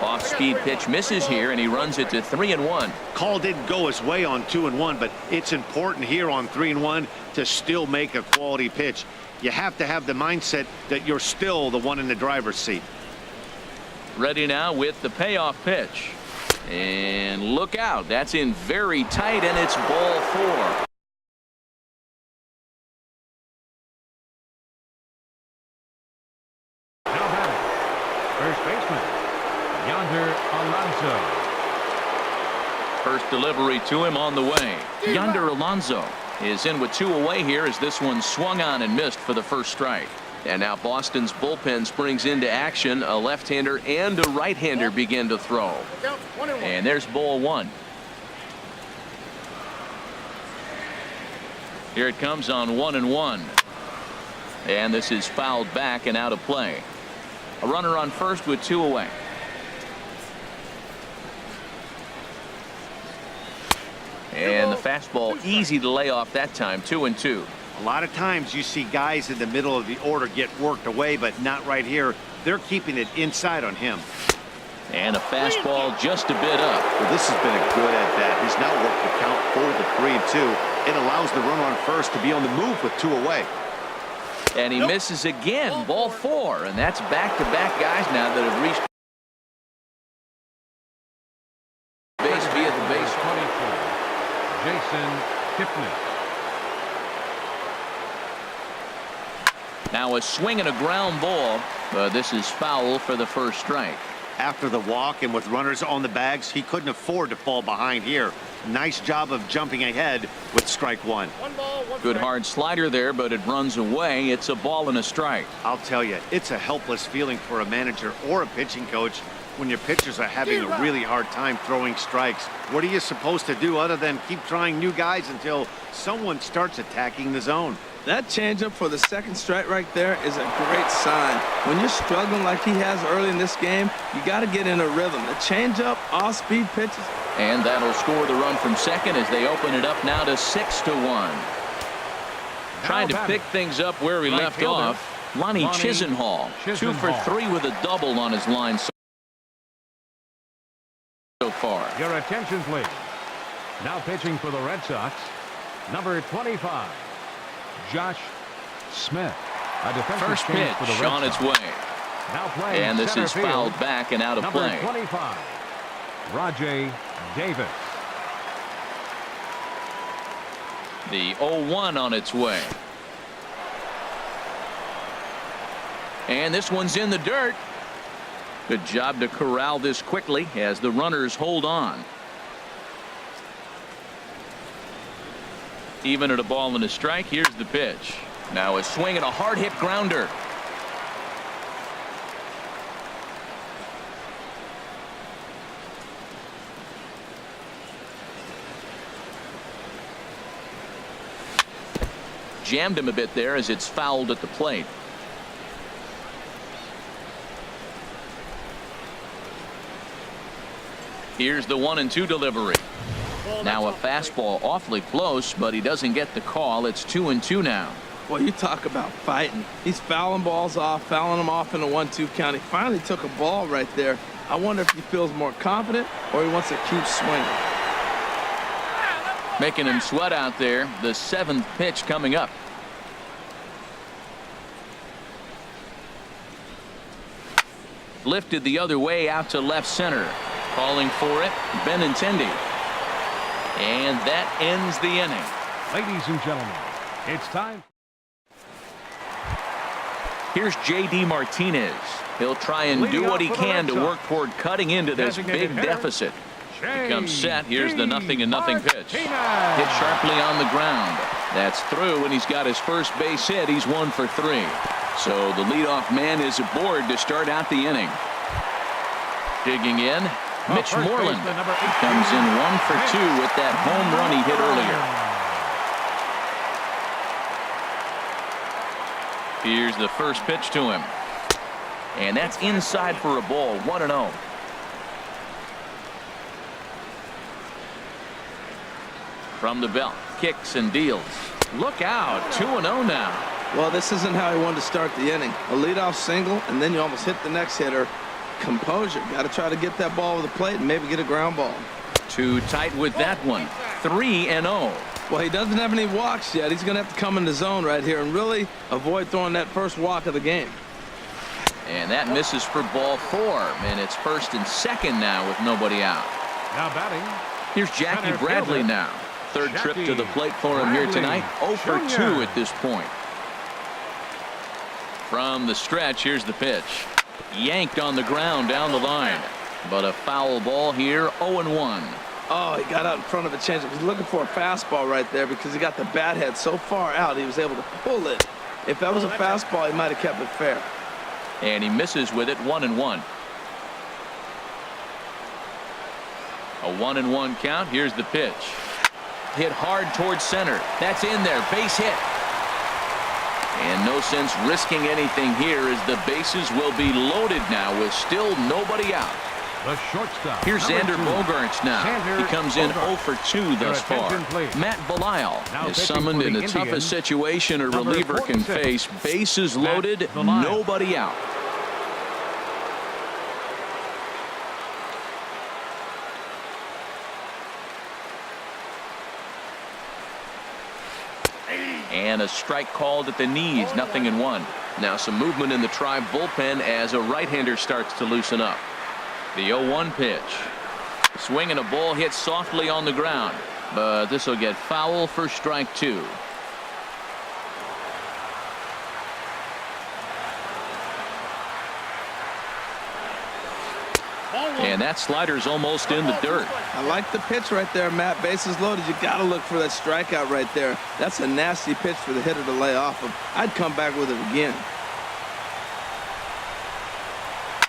Speaker 1: Off-speed pitch misses here, and he runs it to 3-1.
Speaker 4: Call didn't go his way on 2-1, but it's important here on 3-1 to still make a quality pitch. You have to have the mindset that you're still the one in the driver's seat.
Speaker 1: Ready now with the payoff pitch. And look out. That's in very tight, and it's ball 4.
Speaker 2: now batting, first baseman, Yonder Alonso.
Speaker 1: First delivery to him on the way. Yonder Alonso is in with 2 away here as this one swung on and missed for the first strike. And now Boston's bullpen springs into action. A left-hander and a right-hander begin to throw. And there's ball 1. Here it comes on 1-1. And this is fouled back and out of play. A runner on first with 2 away. And the fastball easy to lay off that time. 2-2.
Speaker 4: A lot of times you see guys in the middle of the order get worked away, but not right here. They're keeping it inside on him.
Speaker 1: And a fastball just a bit up.
Speaker 4: Well, this has been a good at bat. He's now worked the count full to 3-2. It allows the runner on first to be on the move with 2 away.
Speaker 1: And he misses again. Ball 4. And that's back-to-back guys now that have reached base via the base.
Speaker 2: 24, Jason Kipnis.
Speaker 1: Now a swing and a ground ball. This is foul for the first strike.
Speaker 4: After the walk and with runners on the bags, he couldn't afford to fall behind here. Nice job of jumping ahead with strike one.
Speaker 5: One ball, one
Speaker 1: Good
Speaker 5: strike.
Speaker 1: hard slider there, but it runs away. It's a ball and a strike.
Speaker 4: I'll tell you, it's a helpless feeling for a manager or a pitching coach when your pitchers are having a really hard time throwing strikes. What are you supposed to do other than keep trying new guys until someone starts attacking the zone?
Speaker 3: That changeup for the second strike right there is a great sign. When you're struggling like he has early in this game, you got to get in a rhythm. The changeup, off-speed pitches.
Speaker 1: And that'll score the run from second as they open it up now to 6-1. Trying to pick things up where he
Speaker 2: Right
Speaker 1: left
Speaker 2: fielder,
Speaker 1: off. Lonnie Chisenhall, 2 for
Speaker 2: Chisenhall.
Speaker 1: 3 with a double on his line so far.
Speaker 2: Your attention, please. Now pitching for the Red Sox, number 25, Josh Smith. A defensive
Speaker 1: First
Speaker 2: change
Speaker 1: pitch
Speaker 2: for the Red
Speaker 1: on its
Speaker 2: Sox.
Speaker 1: way.
Speaker 2: Now playing
Speaker 1: And this
Speaker 2: center
Speaker 1: is
Speaker 2: field,
Speaker 1: fouled back and out of
Speaker 2: number
Speaker 1: play.
Speaker 2: 25, Rajay Davis.
Speaker 1: The 0-1 on its way. And this one's in the dirt. Good job to corral this quickly as the runners hold on. Even at a ball and a strike, here's the pitch. Now a swing and a hard hit grounder. Jammed him a bit there as it's fouled at the plate. Here's the 1-2 delivery. Now a fastball awfully close, but he doesn't get the call. It's 2-2 now.
Speaker 3: Boy, you talk about fighting. He's fouling balls off, fouling them off in a 1-2 count. He finally took a ball right there. I wonder if he feels more confident or he wants to keep swinging.
Speaker 1: Making him sweat out there. The 7th pitch coming up. Lifted the other way out to left center. Calling for it, Benintendi. And that ends the inning.
Speaker 2: Ladies and gentlemen, it's time.
Speaker 1: Here's J.D. Martinez. He'll try and do what he can to work toward cutting into this big deficit. Becomes set. Here's the 0-0 pitch. Hit sharply on the ground. That's through, and he's got his first base hit. He's 1 for 3. So the leadoff man is aboard to start out the inning. Digging in, Mitch Moreland comes in 1 for 2 with that home run he hit earlier. Here's the first pitch to him. And that's inside for a ball. 1-0. From the belt, kicks and deals. Look out, 2-0 now.
Speaker 3: Well, this isn't how he wanted to start the inning. A leadoff single, and then you almost hit the next hitter. Composure. Got to try to get that ball over the plate and maybe get a ground ball.
Speaker 1: Too tight with that one. 3-0.
Speaker 3: Well, he doesn't have any walks yet. He's going to have to come in the zone right here and really avoid throwing that first walk of the game.
Speaker 1: And that misses for ball 4. And it's first and second now with nobody out.
Speaker 2: Now batting.
Speaker 1: Here's Jackie
Speaker 2: Center
Speaker 1: Bradley
Speaker 2: fielder,
Speaker 1: now. Third trip to the plate for him here
Speaker 2: Bradley
Speaker 1: tonight. 0 for 2
Speaker 2: Jr.
Speaker 1: at this point. From the stretch, here's the pitch. Yanked on the ground down the line. But a foul ball here, 0-1.
Speaker 3: Oh, he got out in front of a changeup. He's looking for a fastball right there because he got the bat head so far out he was able to pull it. If that was a fastball, he might have kept it fair.
Speaker 1: And he misses with it, 1-1. A 1-1 count. Here's the pitch. Hit hard towards center. That's in there. Base hit. And no sense risking anything here as the bases will be loaded now with still nobody out.
Speaker 2: The shortstop.
Speaker 1: Here's Xander Bogaerts now.
Speaker 2: Xander
Speaker 1: He comes in
Speaker 2: Bogaerts.
Speaker 1: 0 for 2 thus
Speaker 2: Your
Speaker 1: far.
Speaker 2: attention, please.
Speaker 1: Matt Belisle
Speaker 2: Now
Speaker 1: is
Speaker 2: pitching
Speaker 1: summoned
Speaker 2: for
Speaker 1: in
Speaker 2: the
Speaker 1: the toughest
Speaker 2: Indians,
Speaker 1: situation a
Speaker 2: number
Speaker 1: reliever can
Speaker 2: 46,
Speaker 1: face. Bases
Speaker 2: Matt
Speaker 1: loaded,
Speaker 2: Belisle.
Speaker 1: nobody out. And a strike called at the knees, 0-1. Now some movement in the Tribe bullpen as a right-hander starts to loosen up. The 0-1 pitch. Swing and a ball hit softly on the ground, but this will get foul for strike 2. And that slider's almost in the dirt.
Speaker 3: I like the pitch right there, Matt. Bases loaded. You got to look for that strikeout right there. That's a nasty pitch for the hitter to lay off of. I'd come back with it again.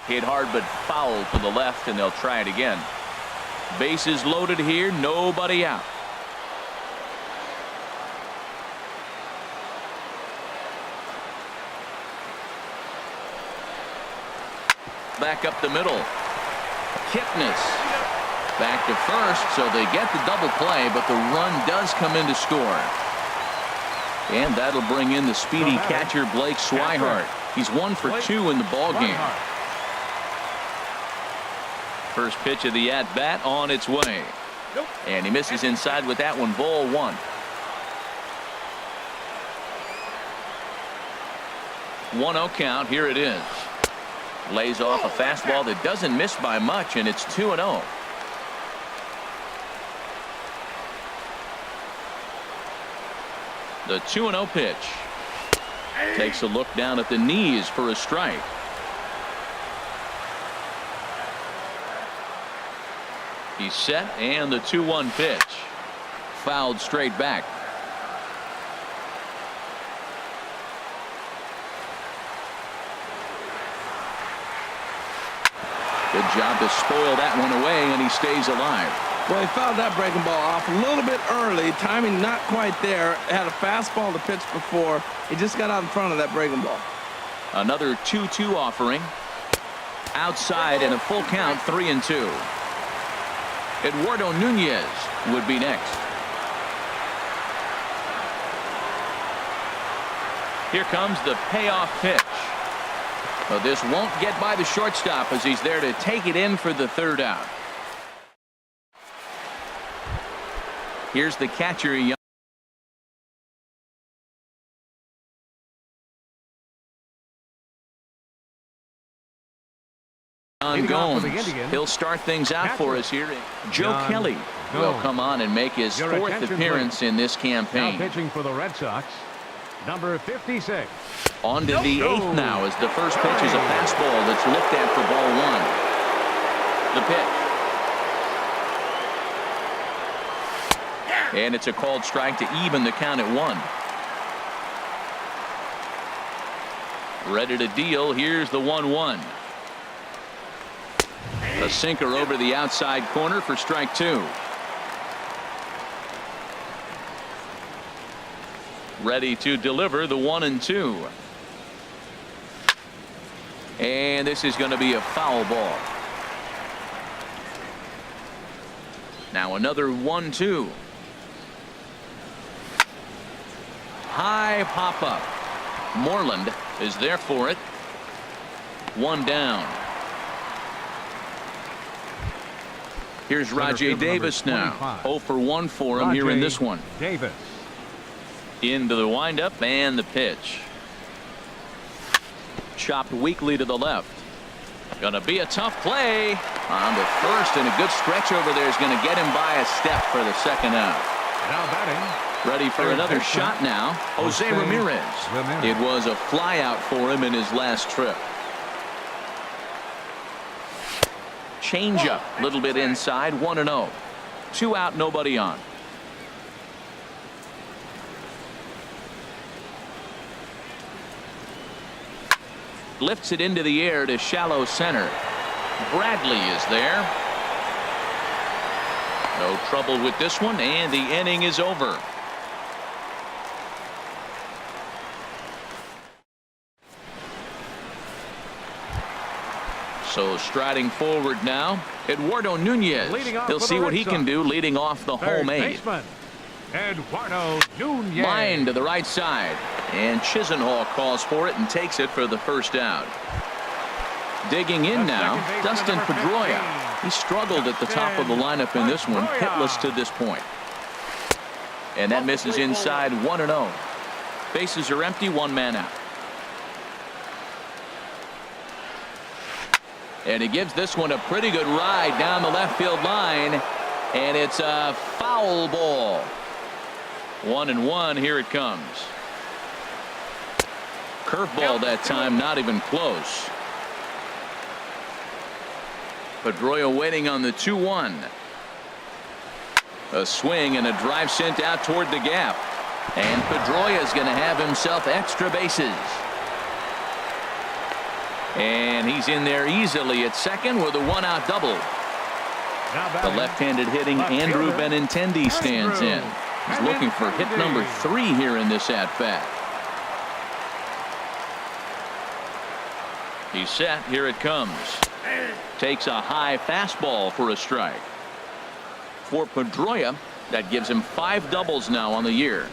Speaker 1: Hit hard but foul to the left, and they'll try it again. Bases loaded here, nobody out. Back up the middle. Kipnis back to first, so they get the double play, but the run does come in to score. And that'll bring in the speedy catcher Blake Swihart. He's 1 for 2 in the ball game. First pitch of the at-bat on its way. And he misses inside with that one. Ball 1. 1-0 count. Here it is. Lays off a fastball that doesn't miss by much, and it's 2-0. The 2-0 pitch. Takes a look down at the knees for a strike. He's set, and the 2-1 pitch. Fouled straight back. Good job to spoil that one away, and he stays alive.
Speaker 3: Well, he fouled that breaking ball off a little bit early. Timing not quite there. Had a fastball to pitch before. He just got out in front of that breaking ball.
Speaker 1: Another 2-2 offering. Outside and a full count, 3-2. Eduardo Nunez would be next. Here comes the payoff pitch. Well, this won't get by the shortstop as he's there to take it in for the third out. Here's the catcher. John Gomes. He'll start things out for us here. Joe Kelly will come on and make his 4th appearance in this campaign.
Speaker 2: Now pitching for the Red Sox, number 56.
Speaker 1: On to the 8th now as the first pitch is a fastball that's looked at for ball 1. The pitch. And it's a called strike to even the count at 1. Ready to deal. Here's the 1-1. A sinker over the outside corner for strike 2. Ready to deliver the 1-2. And this is going to be a foul ball. Now another 1-2. High pop up. Moreland is there for it. 1 down. Here's Rajay Davis now. 0 for 1 for him here in this one.
Speaker 2: Davis.
Speaker 1: Into the windup and the pitch. Chopped weakly to the left. Gonna be a tough play on the first, and a good stretch over there is going to get him by a step for the second out.
Speaker 2: Now batting.
Speaker 1: Ready for another shot now. Jose Ramirez. It was a fly out for him in his last trip. Changeup, a little bit inside, 1-0. 2 out, nobody on. Lifts it into the air to shallow center. Bradley is there. No trouble with this one, and the inning is over. So striding forward now, Eduardo Nunez. He'll see what he can do leading off the home 8.
Speaker 2: Eduardo Nunez.
Speaker 1: Line to the right side, and Chisenhall calls for it and takes it for the first out. Digging in now, Dustin Pedroia. He struggled at the top of the lineup in this one, hitless to this point. And that misses inside, 1-0. Bases are empty, 1 man out. And he gives this one a pretty good ride down the left field line, and it's a foul ball. 1-1. Here it comes. Curveball that time, not even close. Pedroia waiting on the 2-1. A swing and a drive sent out toward the gap. And Pedroia is going to have himself extra bases. And he's in there easily at second with a 1-out double. The left-handed hitting Andrew Benintendi stands in. He's looking for hit number 3 here in this at-bat. He's set. Here it comes. Takes a high fastball for a strike. For Pedroia, that gives him 5 doubles now on the year.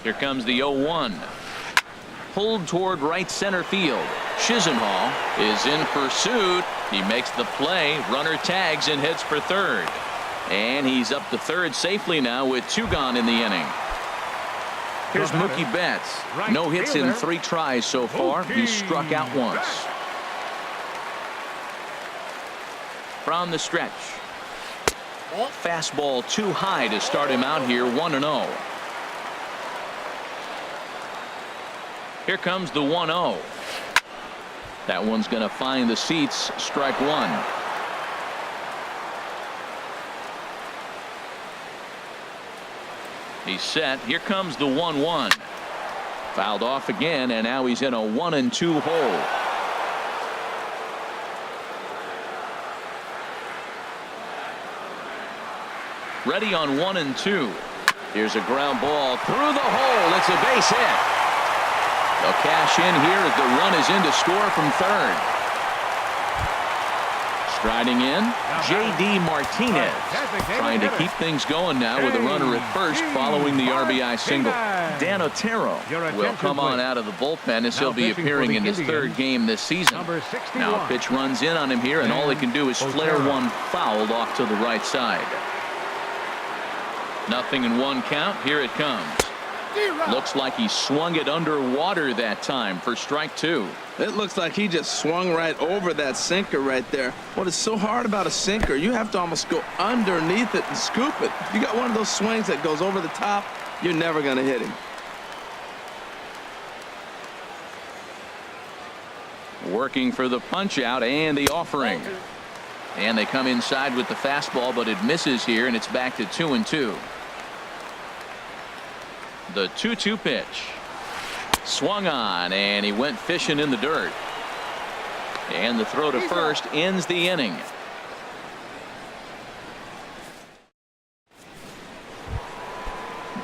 Speaker 1: Here comes the 0-1. Pulled toward right center field. Chisenhall is in pursuit. He makes the play. Runner tags and heads for third. And he's up to third safely now with 2 gone in the inning. Here's Mookie Betts. No hits in 3 tries so far. He's struck out once. From the stretch. Fastball too high to start him out here, 1-0. Here comes the 1-0. That one's going to find the seats. Strike 1. He's set. Here comes the 1-1. Fouled off again, and now he's in a 1-2 hole. Ready on 1-2. Here's a ground ball through the hole. It's a base hit. They'll cash in here as the run is in to score from third. Striding in, J.D. Martinez, trying to keep things going now with a runner at first following the RBI single. Dan Otero will come on out of the bullpen as he'll be appearing in his 3rd game this season. Now a pitch runs in on him here, and all he can do is flare one fouled off to the right side. 0-1 count. Here it comes. Looks like he swung it underwater that time for strike 2.
Speaker 3: It looks like he just swung right over that sinker right there. What is so hard about a sinker, you have to almost go underneath it and scoop it. If you got one of those swings that goes over the top, you're never going to hit him.
Speaker 1: Working for the punch out and the offering. And they come inside with the fastball, but it misses here, and it's back to 2-2. The 2-2 pitch. Swung on, and he went fishing in the dirt. And the throw to first ends the inning.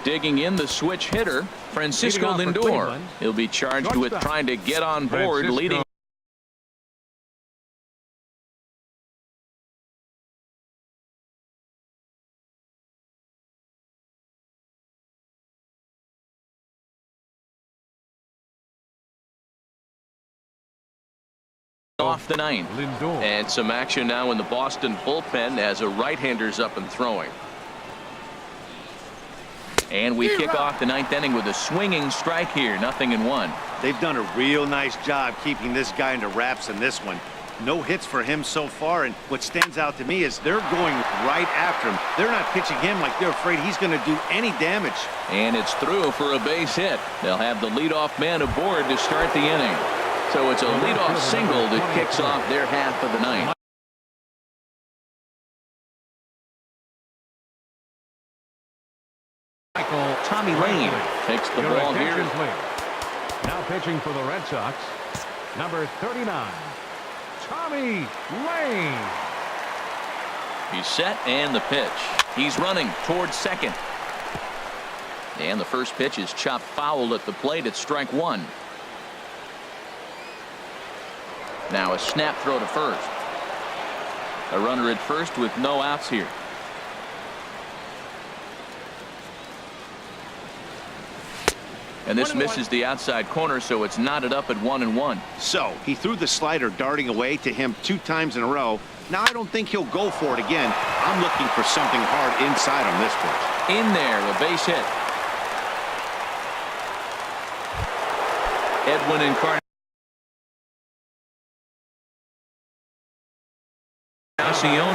Speaker 1: Digging in the switch hitter, Francisco Lindor. He'll be charged with trying to get on board, leading off the 9th. And some action now in the Boston bullpen as a right-hander's up and throwing. And we kick off the 9th inning with a swinging strike here. 0-1.
Speaker 4: They've done a real nice job keeping this guy into wraps in this one. No hits for him so far, and what stands out to me is they're going right after him. They're not pitching him like they're afraid he's going to do any damage.
Speaker 1: And it's through for a base hit. They'll have the leadoff man aboard to start the inning. So it's a leadoff single that kicks off their half of the 9th. Tommy Lane takes the ball here.
Speaker 2: Now pitching for the Red Sox, number 39, Tommy Lane.
Speaker 1: He's set, and the pitch. He's running towards second. And the first pitch is chopped foul at the plate at strike 1. Now a snap throw to first. A runner at first with no outs here. And this misses the outside corner, so it's knotted up at 1-1.
Speaker 4: So he threw the slider darting away to him 2 times in a row. Now I don't think he'll go for it again. I'm looking for something hard inside on this pitch.
Speaker 1: In there, a base hit. Edwin Encarnacion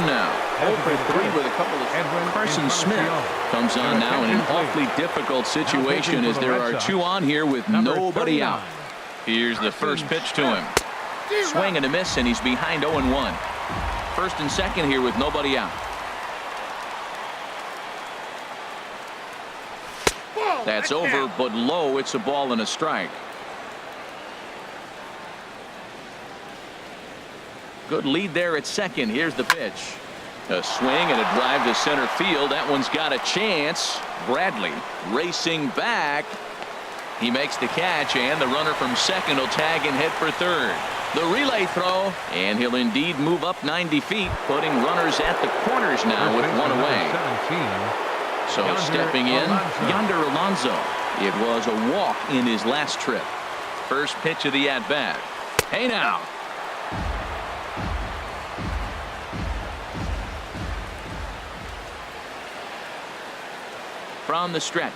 Speaker 1: now. 0 for 3 with a couple of. Carson Smith comes on now in an awfully difficult situation as there are 2 on here with nobody out. Here's the first pitch to him. Swing and a miss, and he's behind 0-1. first and second here with nobody out. That's over, but low. It's a ball and a strike. Good lead there at second. Here's the pitch. A swing and a drive to center field. That one's got a chance. Bradley racing back. He makes the catch, and the runner from second will tag and head for third. The relay throw, and he'll indeed move up 90 feet, putting runners at the corners now with one away. So stepping in, Yonder Alonso. It was a walk in his last trip. First pitch of the at-bat. Hey now. From the stretch.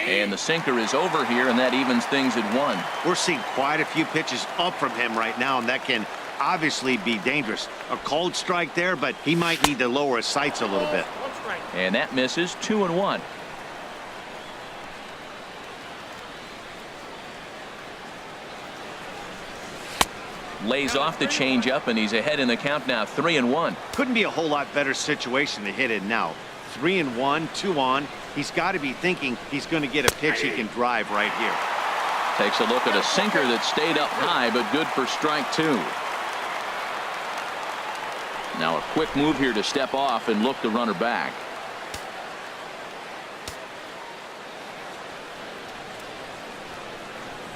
Speaker 1: And the sinker is over here, and that evens things at 1.
Speaker 4: We're seeing quite a few pitches up from him right now, and that can obviously be dangerous. A cold strike there, but he might need to lower his sights a little bit.
Speaker 1: And that misses. 2-1. Lays off the changeup, and he's ahead in the count now. 3-1.
Speaker 4: Couldn't be a whole lot better situation to hit it now. 3-1, 2 on. He's got to be thinking he's going to get a pitch he can drive right here.
Speaker 1: Takes a look at a sinker that stayed up high, but good for strike 2. Now a quick move here to step off and look the runner back.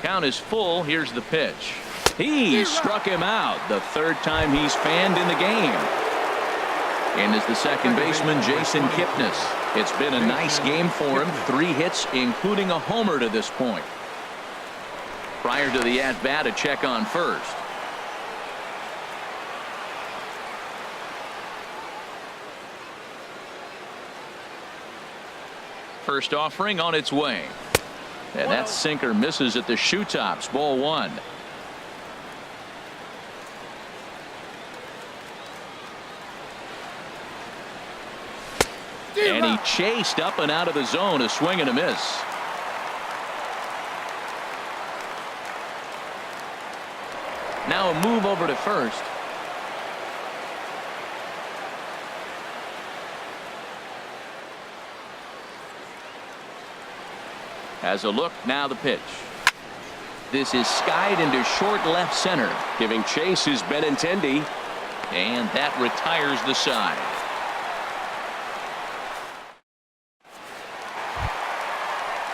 Speaker 1: Count is full. Here's the pitch. He struck him out. The third time he's fanned in the game. And is the second baseman, Jason Kipnis. It's been a nice game for him. 3 hits, including a homer to this point. Prior to the at-bat, a check on first. First offering on its way. And that sinker misses at the shoe tops. Ball 1. And he chased up and out of the zone. A swing and a miss. Now a move over to first. Has a look. Now the pitch. This is skied into short left center. Giving chase is Benintendi. And that retires the side.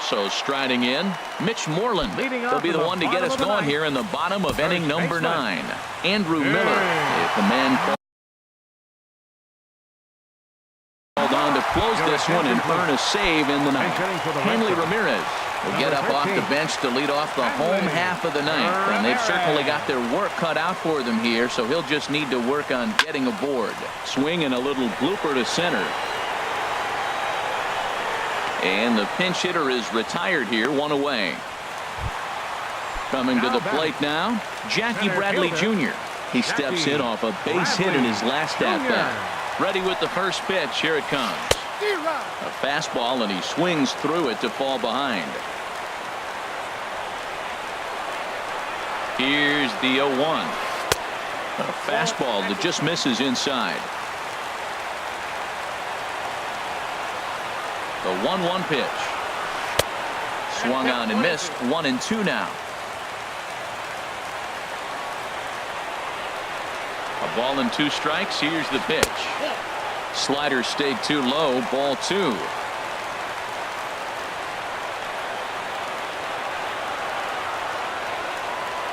Speaker 1: So striding in, Mitch Moreland. He'll be the one to get us going here in the bottom of inning number 9. Andrew Miller, if the man called on to close this one and earn a save in the 9th. Hanley Ramirez will get up off the bench to lead off the home half of the 9th. And they've certainly got their work cut out for them here, so he'll just need to work on getting aboard. Swing and a little blooper to center. And the pinch hitter is retired here, 1 away. Coming to the plate now, Jackie Bradley Jr. He steps in off a base hit in his last at-bat. Ready with the first pitch. Here it comes. A fastball, and he swings through it to fall behind. Here's the 0-1. A fastball that just misses inside. The 1-1 pitch. Swung on and missed. 1-2 now. A ball and 2 strikes. Here's the pitch. Slider stayed too low. Ball 2.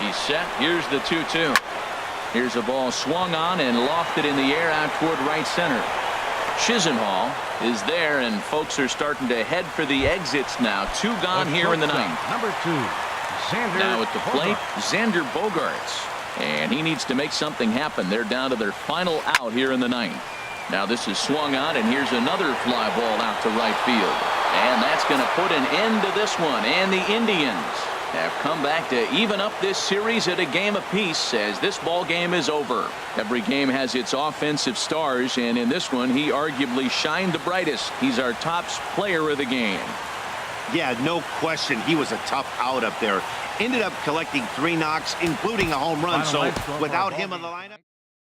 Speaker 1: He's set. Here's the 2-2. Here's a ball swung on and lofted in the air out toward right center. Chisenhall is there, and folks are starting to head for the exits now. 2 gone here in the 9th.
Speaker 2: Number 2, Xander.
Speaker 1: Now at the plate, Xander Bogaerts. And he needs to make something happen. They're down to their final out here in the 9th. Now this is swung on, and here's another fly ball out to right field. And that's going to put an end to this one. And the Indians have come back to even up this series at a game apiece as this ball game is over. Every game has its offensive stars, and in this one he arguably shined the brightest. He's our top player of the game.
Speaker 4: Yeah, no question. He was a tough out up there. Ended up collecting 3 knocks, including a home run. So without him in the lineup.